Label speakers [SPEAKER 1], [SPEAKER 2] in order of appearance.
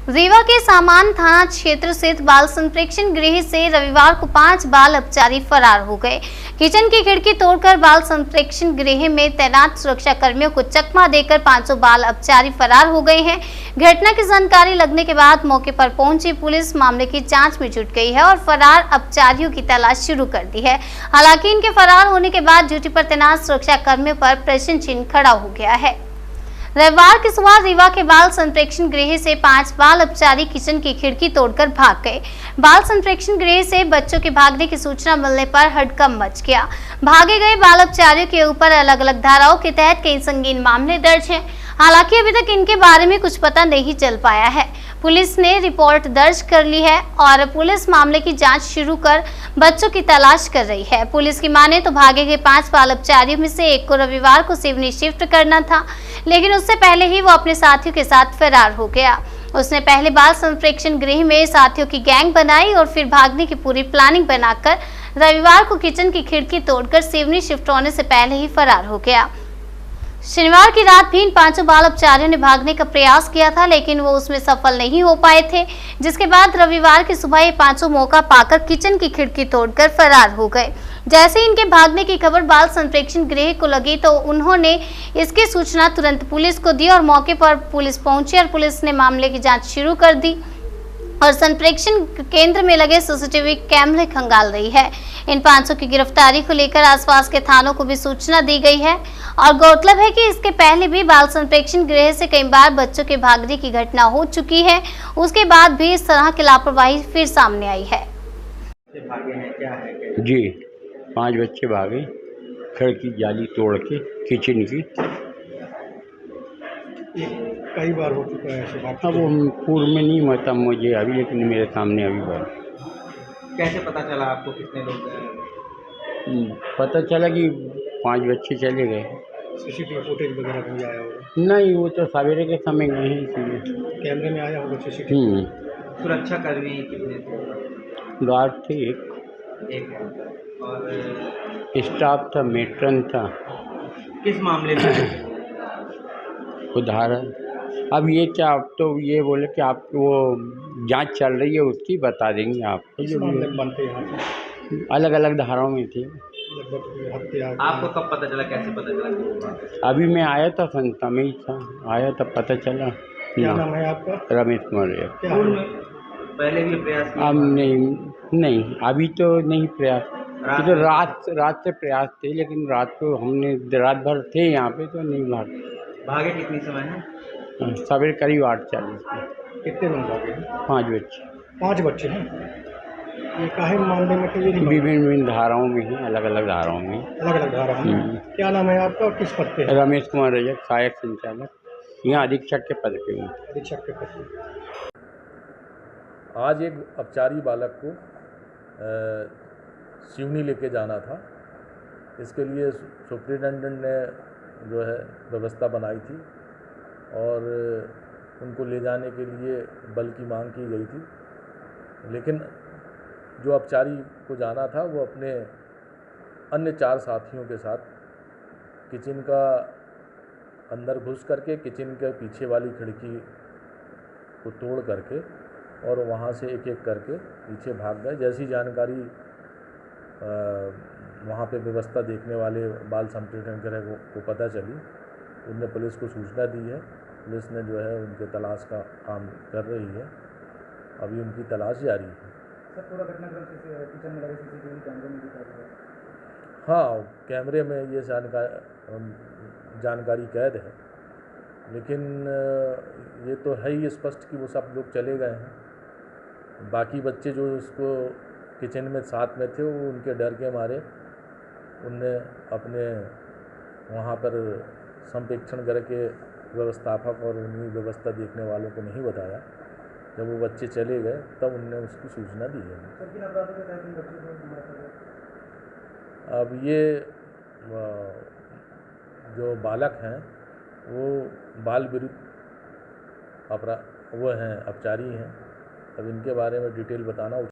[SPEAKER 1] रीवा के सामान थाना क्षेत्र स्थित बाल संप्रेक्षण गृह से रविवार को 5 बाल अपचारी फरार हो गए। किचन की खिड़की तोड़कर बाल संप्रेक्षण गृह में तैनात सुरक्षा कर्मियों को चकमा देकर 500 बाल अपचारी फरार हो गए हैं। घटना की जानकारी लगने के बाद मौके पर पहुंची पुलिस मामले की जांच में जुट गई है और फरार अपचारियों की तलाश शुरू कर दी है। हालांकि इनके फरार होने के बाद ड्यूटी पर तैनात सुरक्षा कर्मियों पर प्रश्न चिन्ह खड़ा हो गया है। रविवार की सुबह रीवा के बाल संप्रेक्षण गृह से 5 बाल अपचारी किचन की खिड़की तोड़कर भाग गए। बाल संप्रेक्षण गृह से बच्चों के भागने की सूचना मिलने पर हड़कंप मच गया। भागे गए बाल अपचारियों के ऊपर अलग अलग धाराओं के तहत कई संगीन मामले दर्ज हैं। हालांकि अभी तक इनके बारे में कुछ पता नहीं चल पाया है। पुलिस ने रिपोर्ट दर्ज कर ली है और पुलिस मामले की जांच शुरू कर बच्चों की तलाश कर रही है। पुलिस की माने तो भागे गए 5 बाल अपचारियों में से एक को रविवार को सिवनी शिफ्ट करना था, लेकिन उससे पहले ही वो अपने साथियों के साथ फरार हो गया। उसने पहले बाल संप्रेक्षण गृह में साथियों की गैंग बनाई और फिर भागने की पूरी प्लानिंग बनाकर रविवार को किचन की खिड़की तोड़कर सिवनी शिफ्ट होने से पहले ही फरार हो गया। शनिवार की रात भी इन 5 बाल अपचारियों ने भागने का प्रयास किया था, लेकिन वो उसमें सफल नहीं हो पाए थे, जिसके बाद रविवार की सुबह ये 5 मौका पाकर किचन की खिड़की तोड़कर फरार हो गए। जैसे ही इनके भागने की खबर बाल संप्रेक्षण गृह को लगी तो उन्होंने इसकी सूचना तुरंत पुलिस को दी और मौके पर पुलिस पहुंची और पुलिस ने मामले की जांच शुरू कर दी और संप्रेक्षण केंद्र में लगे सीसीटीवी कैमरे खंगाल रही है। इन 500 की गिरफ्तारी को लेकर आसपास के थानों को भी सूचना दी गई है और गौरतलब है कि इसके पहले भी बाल संप्रेक्षण गृह से कई बार बच्चों के भागने की घटना हो चुकी है। उसके बाद भी इस तरह की लापरवाही फिर सामने आई है।
[SPEAKER 2] जी 5 बच्चे भागे खिड़की जाली तोड़ के किचन की।
[SPEAKER 3] कई बार हो चुका है ऐसे बात।
[SPEAKER 2] अब वो पूर्व में नहीं होता मुझे अभी, लेकिन मेरे सामने अभी बार।
[SPEAKER 3] कैसे पता चला आपको कितने लोग गए?
[SPEAKER 2] पता चला कि 5 बच्चे चले गए।
[SPEAKER 3] सीसीटीवी फुटेज वगैरह भी आया होगा?
[SPEAKER 2] नहीं, वो तो सवेरे के समय गए हैं इसलिए।
[SPEAKER 3] कैमरे में आया होगा सीसीटीवी।
[SPEAKER 4] सुरक्षा कर्मी कितने थे?
[SPEAKER 2] गार्ड थे एक
[SPEAKER 4] और
[SPEAKER 2] स्टाफ था, मेट्रन था।
[SPEAKER 4] किस मामले में?
[SPEAKER 2] उदाहरण अब ये क्या, आप तो ये बोले कि आप वो जांच चल रही है उसकी बता देंगे आपको। जो
[SPEAKER 3] बनते हैं
[SPEAKER 2] अलग अलग धाराओं में थे।
[SPEAKER 3] हत्या।
[SPEAKER 4] आपको कब पता चला, कैसे पता चला?
[SPEAKER 2] अभी मैं आया था संस्था में ही था, आया तब पता चला।
[SPEAKER 3] क्या नाम है आपका?
[SPEAKER 2] रमेश कुमार।
[SPEAKER 4] पहले भी प्रयास किया?
[SPEAKER 2] अब नहीं अभी तो नहीं प्रयास। तो रात से प्रयास थे, लेकिन रात को हमने रात भर थे यहाँ पे तो नहीं
[SPEAKER 4] भागे कितनी समय है?
[SPEAKER 2] सवेरे करीब 8:40 में।
[SPEAKER 3] कितने लोग भागे?
[SPEAKER 2] 5 बच्चे।
[SPEAKER 3] 5 बच्चे हैं। ये काहे मामले में?
[SPEAKER 2] विभिन्न धाराओं में हैं, अलग अलग धाराओं में।
[SPEAKER 3] अलग अलग धाराओं में। क्या नाम है आपका और किस पद पे है?
[SPEAKER 2] रमेश कुमार रजक, सहायक संचालक, यहाँ अधीक्षक के पद पे हूँ।
[SPEAKER 3] अधीक्षक के पद पे।
[SPEAKER 5] आज एक अपचारी बालक को सिवनी लेके जाना था। इसके लिए सुप्रिटेंडेंट ने जो है व्यवस्था बनाई थी और उनको ले जाने के लिए बल की मांग की गई थी, लेकिन जो अपचारी को जाना था वो अपने अन्य 4 साथियों के साथ किचन का अंदर घुस करके किचन के पीछे वाली खिड़की को तोड़ करके और वहाँ से एक एक करके पीछे भाग गए। जैसी जानकारी वहाँ पे व्यवस्था देखने वाले बाल संप्रेक्षण गृह को पता चली, उनने पुलिस को सूचना दी है। पुलिस ने जो है उनके तलाश का काम कर रही है। अभी उनकी तलाश जारी है।
[SPEAKER 3] सर, पूरा घटनाक्रम किचन में लगे सीसीटीवी कैमरे में दिखा रहा है?
[SPEAKER 5] हाँ, कैमरे में ये जानकारी कैद है, लेकिन ये तो है ही स्पष्ट कि वो सब लोग चले गए हैं। बाकी बच्चे जो उसको किचन में साथ में थे वो उनके डर के मारे उनने अपने वहाँ पर संप्रेक्षण गृह के व्यवस्थापक और उन्हीं व्यवस्था देखने वालों को नहीं बताया। जब वो बच्चे चले गए तब उनने उसकी सूचना दी है। अब ये जो बालक हैं वो बाल विरुद्ध वो हैं अपचारी हैं। अब इनके बारे में डिटेल बताना